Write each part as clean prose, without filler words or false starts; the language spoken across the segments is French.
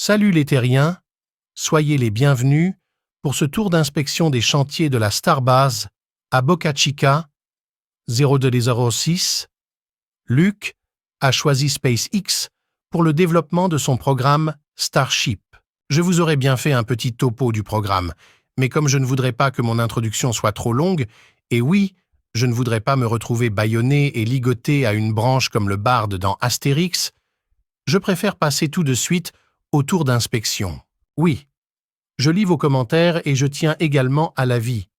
Salut les terriens, soyez les bienvenus pour ce tour d'inspection des chantiers de la Starbase à Boca Chica, 0206. Luc a choisi SpaceX pour le développement de son programme Starship. Je vous aurais bien fait un petit topo du programme, mais comme je ne voudrais pas que mon introduction soit trop longue, et oui, je ne voudrais pas me retrouver bâillonné et ligoté à une branche comme le barde dans Astérix, je préfère passer tout de suite au tour d'inspection. Oui, je lis vos commentaires et je tiens également à l'avis.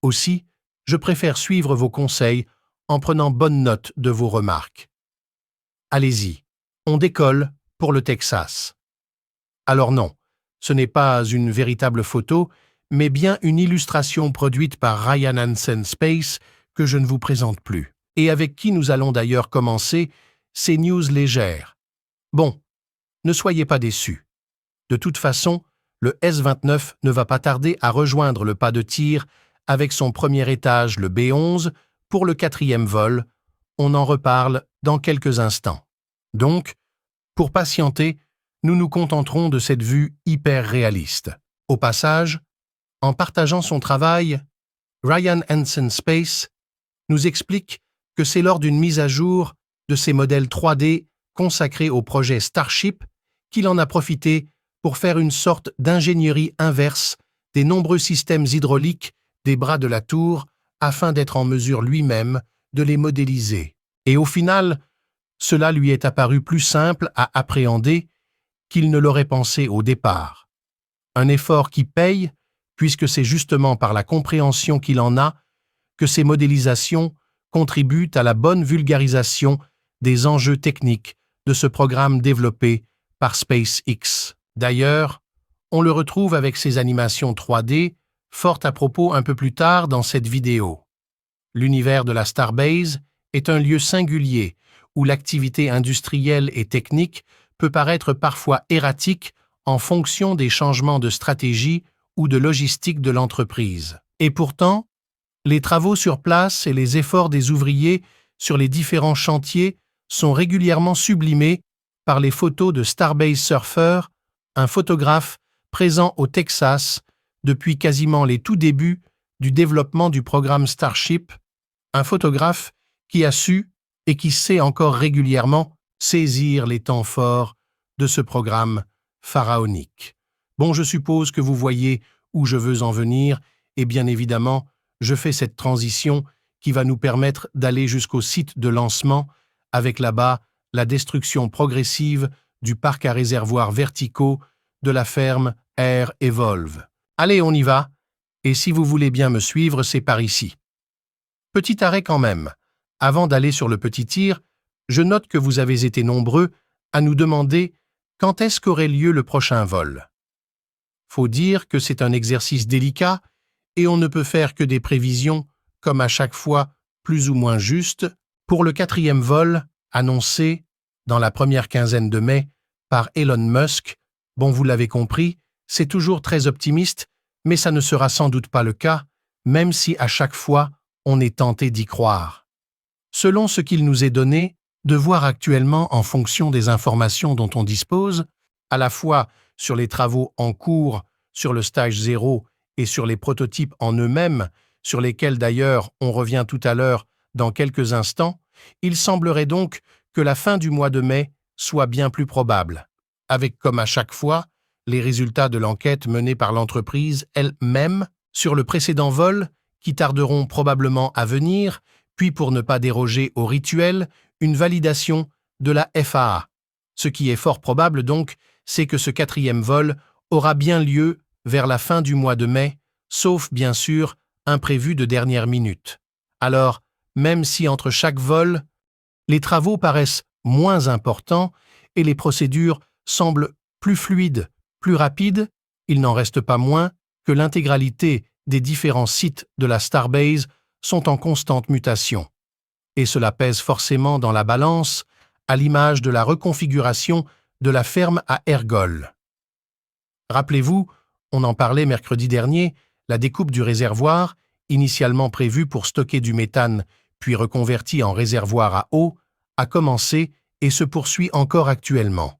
Aussi, je préfère suivre vos conseils en prenant bonne note de vos remarques. Allez-y, on décolle pour le Texas. Alors non, ce n'est pas une véritable photo, mais bien une illustration produite par Ryan Hansen Space que je ne vous présente plus, et avec qui nous allons d'ailleurs commencer ces news légères. Bon, ne soyez pas déçus. De toute façon, le S-29 ne va pas tarder à rejoindre le pas de tir avec son premier étage, le B-11, pour le 4e vol. On en reparle dans quelques instants. Donc, pour patienter, nous nous contenterons de cette vue hyper réaliste. Au passage, en partageant son travail, Ryan Hansen Space nous explique que c'est lors d'une mise à jour de ses modèles 3D consacrés au projet Starship qu'il en a profité pour faire une sorte d'ingénierie inverse des nombreux systèmes hydrauliques des bras de la tour afin d'être en mesure lui-même de les modéliser. Et au final, cela lui est apparu plus simple à appréhender qu'il ne l'aurait pensé au départ. Un effort qui paye, puisque c'est justement par la compréhension qu'il en a que ces modélisations contribuent à la bonne vulgarisation des enjeux techniques de ce programme développé par SpaceX. D'ailleurs, on le retrouve avec ses animations 3D, fort à propos un peu plus tard dans cette vidéo. L'univers de la Starbase est un lieu singulier où l'activité industrielle et technique peut paraître parfois erratique en fonction des changements de stratégie ou de logistique de l'entreprise. Et pourtant, les travaux sur place et les efforts des ouvriers sur les différents chantiers sont régulièrement sublimés par les photos de Starbase Surfer, un photographe présent au Texas depuis quasiment les tout débuts du développement du programme Starship, un photographe qui a su et qui sait encore régulièrement saisir les temps forts de ce programme pharaonique. Bon, je suppose que vous voyez où je veux en venir, et bien évidemment, je fais cette transition qui va nous permettre d'aller jusqu'au site de lancement, avec là-bas la destruction progressive du parc à réservoirs verticaux de la ferme Air Evolve. Allez, on y va, et si vous voulez bien me suivre, c'est par ici. Petit arrêt quand même. Avant d'aller sur le petit tir, je note que vous avez été nombreux à nous demander quand est-ce qu'aurait lieu le prochain vol. Faut dire que c'est un exercice délicat et on ne peut faire que des prévisions, comme à chaque fois plus ou moins justes, pour le 4e vol annoncé dans la première quinzaine de mai par Elon Musk. Bon, vous l'avez compris, c'est toujours très optimiste, mais ça ne sera sans doute pas le cas, même si à chaque fois on est tenté d'y croire. Selon ce qu'il nous est donné de voir actuellement en fonction des informations dont on dispose, à la fois sur les travaux en cours, sur le stage 0 et sur les prototypes en eux-mêmes, sur lesquels d'ailleurs on revient tout à l'heure dans quelques instants, il semblerait donc que la fin du mois de mai soit bien plus probable, avec comme à chaque fois les résultats de l'enquête menée par l'entreprise elle-même sur le précédent vol qui tarderont probablement à venir, puis pour ne pas déroger au rituel, une validation de la FAA. Ce qui est fort probable donc, c'est que ce 4e vol aura bien lieu vers la fin du mois de mai, sauf bien sûr imprévu de dernière minute. Alors, même si entre chaque vol, les travaux paraissent moins importants et les procédures semblent plus fluides, plus rapides, il n'en reste pas moins que l'intégralité des différents sites de la Starbase sont en constante mutation. Et cela pèse forcément dans la balance, à l'image de la reconfiguration de la ferme à Ergol. Rappelez-vous, on en parlait mercredi dernier, la découpe du réservoir, initialement prévue pour stocker du méthane, puis reconvertie en réservoir à eau, a commencé et se poursuit encore actuellement.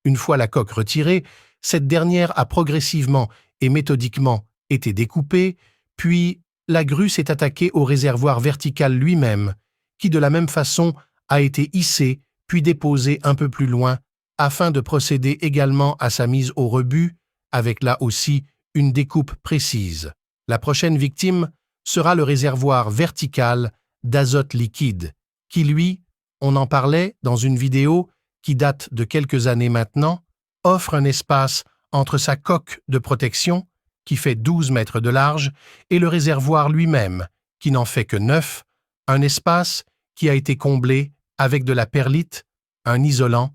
Une fois la coque retirée, cette dernière a progressivement et méthodiquement été découpée, puis la grue s'est attaquée au réservoir vertical lui-même, qui de la même façon a été hissé puis déposé un peu plus loin afin de procéder également à sa mise au rebut, avec là aussi une découpe précise. La prochaine victime sera le réservoir vertical d'azote liquide, qui lui, on en parlait dans une vidéo qui date de quelques années maintenant, offre un espace entre sa coque de protection, qui fait 12 mètres de large, et le réservoir lui-même, qui n'en fait que 9, un espace qui a été comblé avec de la perlite, un isolant,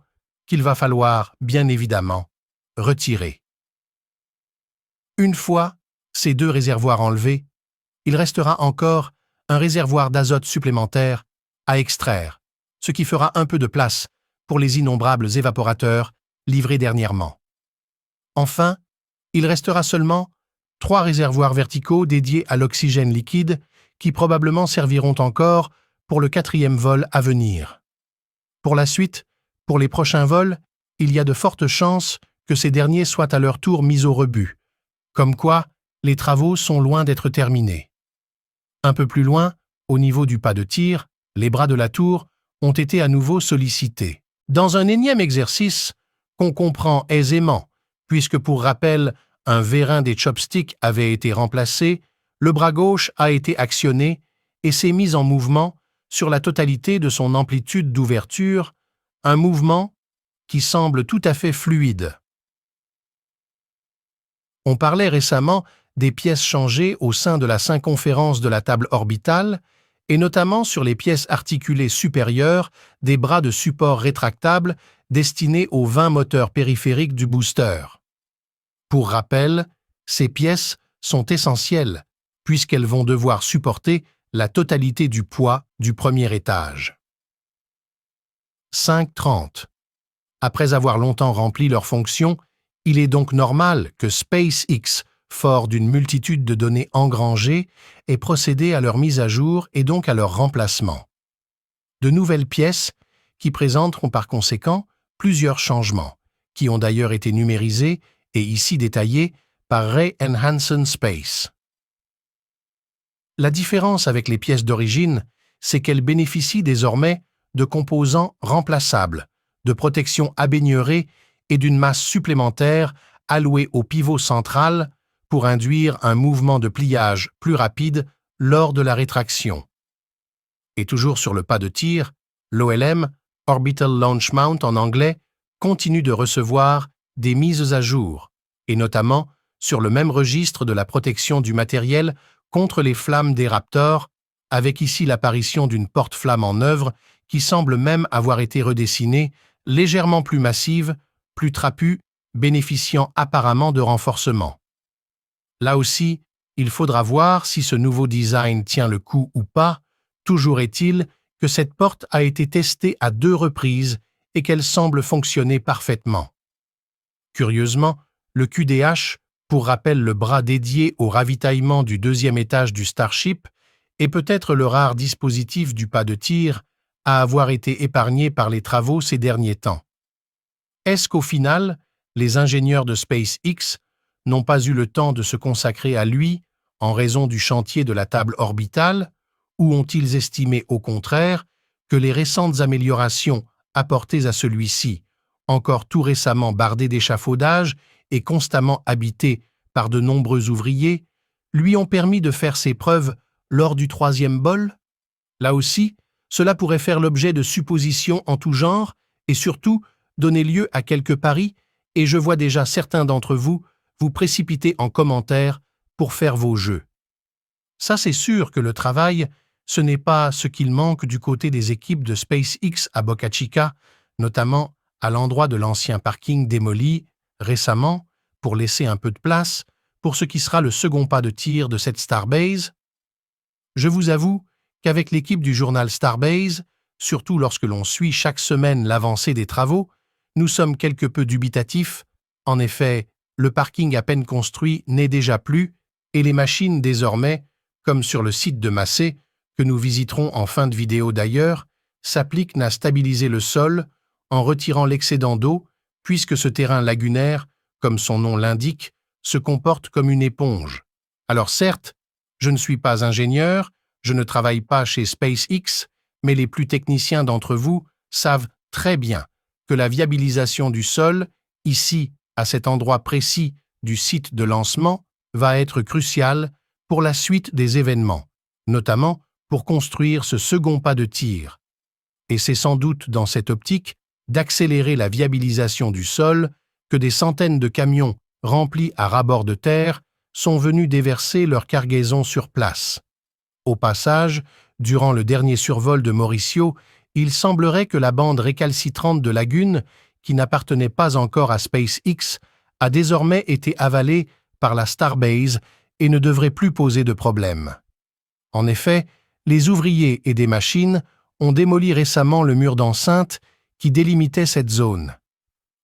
qu'il va falloir, bien évidemment, retirer. Une fois ces deux réservoirs enlevés, il restera encore un réservoir d'azote supplémentaire à extraire, ce qui fera un peu de place pour les innombrables évaporateurs livrés dernièrement. Enfin, il restera seulement 3 réservoirs verticaux dédiés à l'oxygène liquide qui probablement serviront encore pour le 4e vol à venir. Pour la suite, pour les prochains vols, il y a de fortes chances que ces derniers soient à leur tour mis au rebut, comme quoi les travaux sont loin d'être terminés. Un peu plus loin, au niveau du pas de tir, les bras de la tour ont été à nouveau sollicités. Dans un énième exercice qu'on comprend aisément, puisque pour rappel, un vérin des chopsticks avait été remplacé, le bras gauche a été actionné et s'est mis en mouvement sur la totalité de son amplitude d'ouverture, un mouvement qui semble tout à fait fluide. On parlait récemment des pièces changées au sein de la circonférence de la table orbitale et notamment sur les pièces articulées supérieures des bras de support rétractables destinés aux 20 moteurs périphériques du booster. Pour rappel, ces pièces sont essentielles puisqu'elles vont devoir supporter la totalité du poids du premier étage. 5.30. Après avoir longtemps rempli leur fonction, il est donc normal que SpaceX, fort d'une multitude de données engrangées, ait procédé à leur mise à jour et donc à leur remplacement. De nouvelles pièces qui présenteront par conséquent plusieurs changements, qui ont d'ailleurs été numérisés et ici détaillés par Ray Hansen Space. La différence avec les pièces d'origine, c'est qu'elles bénéficient désormais de composants remplaçables, de protection abeigneurée et d'une masse supplémentaire allouée au pivot central pour induire un mouvement de pliage plus rapide lors de la rétraction. Et toujours sur le pas de tir, l'OLM, Orbital Launch Mount en anglais, continue de recevoir des mises à jour, et notamment sur le même registre de la protection du matériel contre les flammes des Raptors, avec ici l'apparition d'une porte-flamme en œuvre qui semble même avoir été redessinée, légèrement plus massive, plus trapue, bénéficiant apparemment de renforcement. Là aussi, il faudra voir si ce nouveau design tient le coup ou pas, toujours est-il que cette porte a été testée à 2 reprises et qu'elle semble fonctionner parfaitement. Curieusement, le QDH, pour rappel le bras dédié au ravitaillement du 2e étage du Starship, est peut-être le rare dispositif du pas de tir à avoir été épargné par les travaux ces derniers temps. Est-ce qu'au final, les ingénieurs de SpaceX n'ont pas eu le temps de se consacrer à lui en raison du chantier de la table orbitale, ou ont-ils estimé au contraire que les récentes améliorations apportées à celui-ci, encore tout récemment bardé d'échafaudage et constamment habité par de nombreux ouvriers, lui ont permis de faire ses preuves lors du 3e vol? Là aussi, cela pourrait faire l'objet de suppositions en tout genre et surtout donner lieu à quelques paris, et je vois déjà certains d'entre vous vous précipiter en commentaire pour faire vos jeux. Ça, c'est sûr que le travail, ce n'est pas ce qu'il manque du côté des équipes de SpaceX à Boca Chica, notamment à l'endroit de l'ancien parking démoli récemment pour laisser un peu de place pour ce qui sera le second pas de tir de cette Starbase. Je vous avoue qu'avec l'équipe du journal Starbase, surtout lorsque l'on suit chaque semaine l'avancée des travaux, nous sommes quelque peu dubitatifs. En effet, le parking à peine construit n'est déjà plus et les machines désormais, comme sur le site de Massey, que nous visiterons en fin de vidéo d'ailleurs, s'appliquent à stabiliser le sol en retirant l'excédent d'eau puisque ce terrain lagunaire, comme son nom l'indique, se comporte comme une éponge. Alors certes, je ne suis pas ingénieur, je ne travaille pas chez SpaceX, mais les plus techniciens d'entre vous savent très bien que la viabilisation du sol, ici, à cet endroit précis du site de lancement, va être cruciale pour la suite des événements, notamment pour construire ce second pas de tir. Et c'est sans doute dans cette optique d'accélérer la viabilisation du sol que des centaines de camions remplis à ras-bord de terre sont venus déverser leur cargaison sur place. Au passage, durant le dernier survol de Mauricio, il semblerait que la bande récalcitrante de lagunes, qui n'appartenait pas encore à SpaceX, a désormais été avalée par la Starbase et ne devrait plus poser de problème. En effet, les ouvriers et des machines ont démoli récemment le mur d'enceinte qui délimitait cette zone.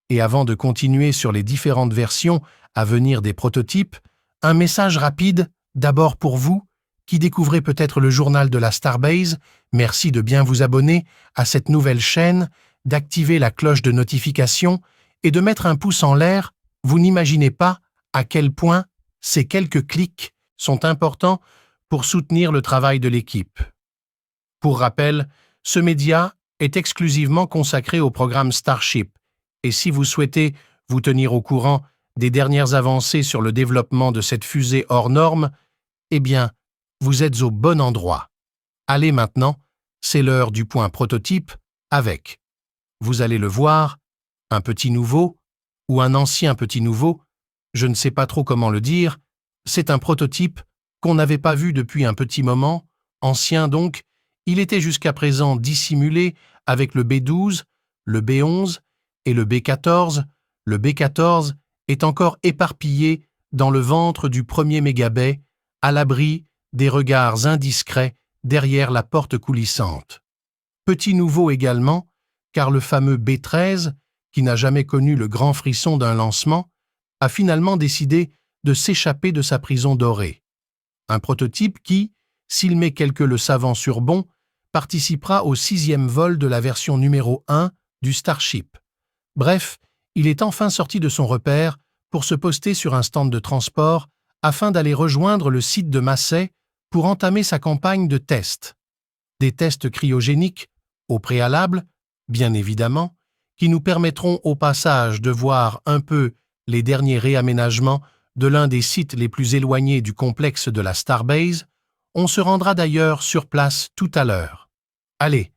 Et avant de continuer sur les différentes versions à venir des prototypes, un message rapide, d'abord pour vous, qui découvrez peut-être le journal de la Starbase, merci de bien vous abonner à cette nouvelle chaîne, d'activer la cloche de notification et de mettre un pouce en l'air. Vous n'imaginez pas à quel point ces quelques clics sont importants pour soutenir le travail de l'équipe. Pour rappel, ce média est exclusivement consacré au programme Starship, et si vous souhaitez vous tenir au courant des dernières avancées sur le développement de cette fusée hors norme, eh bien, vous êtes au bon endroit. Allez maintenant, c'est l'heure du point prototype avec, vous allez le voir, un petit nouveau ou un ancien petit nouveau, je ne sais pas trop comment le dire, c'est un prototype qu'on n'avait pas vu depuis un petit moment, ancien donc, il était jusqu'à présent dissimulé avec le B12, le B11 et le B14. Le B14 est encore éparpillé dans le ventre du premier mégabay, à l'abri des regards indiscrets derrière la porte coulissante. Petit nouveau également, car le fameux B13, qui n'a jamais connu le grand frisson d'un lancement, a finalement décidé de s'échapper de sa prison dorée. Un prototype qui, s'il met quelque le savant sur bon, participera au 6e vol de la version numéro 1 du Starship. Bref, il est enfin sorti de son repère pour se poster sur un stand de transport afin d'aller rejoindre le site de Massey pour entamer sa campagne de tests. Des tests cryogéniques, au préalable, bien évidemment, qui nous permettront au passage de voir un peu les derniers réaménagements de l'un des sites les plus éloignés du complexe de la Starbase. On se rendra d'ailleurs sur place tout à l'heure. Allez,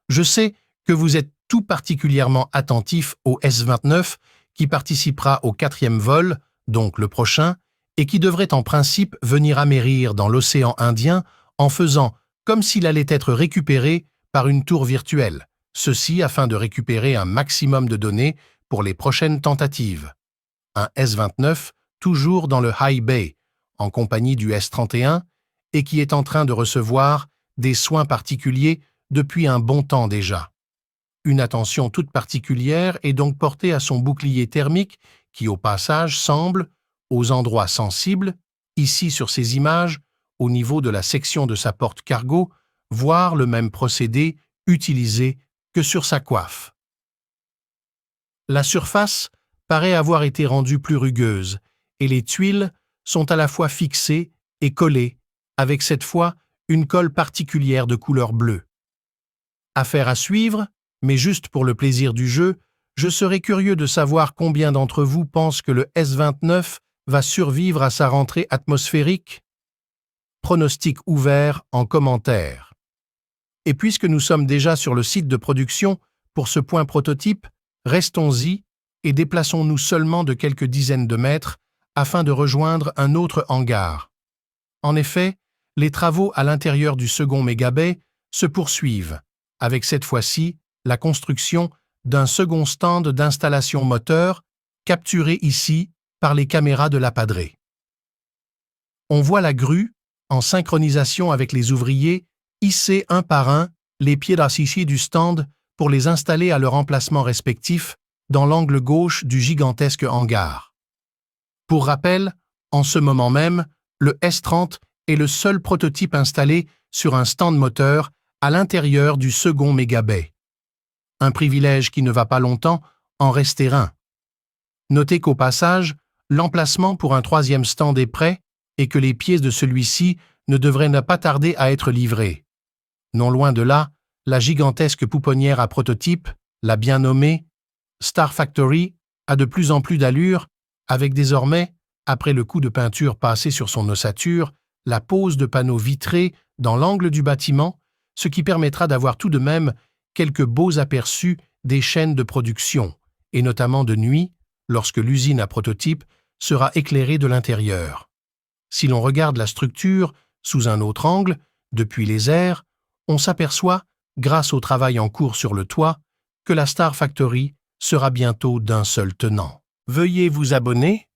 je sais que vous êtes tout particulièrement attentif au S-29 qui participera au 4e vol, donc le prochain, et qui devrait en principe venir amérir dans l'océan Indien en faisant comme s'il allait être récupéré par une tour virtuelle, ceci afin de récupérer un maximum de données pour les prochaines tentatives. Un S-29 toujours dans le High Bay, en compagnie du S-31, et qui est en train de recevoir des soins particuliers depuis un bon temps déjà. Une attention toute particulière est donc portée à son bouclier thermique qui, au passage, semble, aux endroits sensibles, ici sur ces images, au niveau de la section de sa porte cargo, voir le même procédé utilisé que sur sa coiffe. La surface paraît avoir été rendue plus rugueuse et les tuiles sont à la fois fixées et collées, avec cette fois une colle particulière de couleur bleue. Affaire à suivre, mais juste pour le plaisir du jeu, je serais curieux de savoir combien d'entre vous pensent que le S-29 va survivre à sa rentrée atmosphérique. Pronostic ouvert en commentaire. Et puisque nous sommes déjà sur le site de production pour ce point prototype, restons-y et déplaçons-nous seulement de quelques dizaines de mètres afin de rejoindre un autre hangar. En effet, les travaux à l'intérieur du second mégabay se poursuivent, avec cette fois-ci la construction d'un second stand d'installation moteur capturé ici par les caméras de la padrée. On voit la grue, en synchronisation avec les ouvriers, hisser un par un les pieds d'associés du stand pour les installer à leur emplacement respectif dans l'angle gauche du gigantesque hangar. Pour rappel, en ce moment même, le S-30 est le seul prototype installé sur un stand moteur à l'intérieur du second mégabay. Un privilège qui ne va pas longtemps en rester un. Notez qu'au passage, l'emplacement pour un troisième stand est prêt et que les pièces de celui-ci ne devraient ne pas tarder à être livrées. Non loin de là, la gigantesque pouponnière à prototypes, la bien nommée Star Factory, a de plus en plus d'allure, avec désormais, après le coup de peinture passé sur son ossature, la pose de panneaux vitrés dans l'angle du bâtiment, ce qui permettra d'avoir tout de même quelques beaux aperçus des chaînes de production, et notamment de nuit, lorsque l'usine à prototypes sera éclairée de l'intérieur. Si l'on regarde la structure sous un autre angle, depuis les airs, on s'aperçoit, grâce au travail en cours sur le toit, que la Star Factory sera bientôt d'un seul tenant. Veuillez vous abonner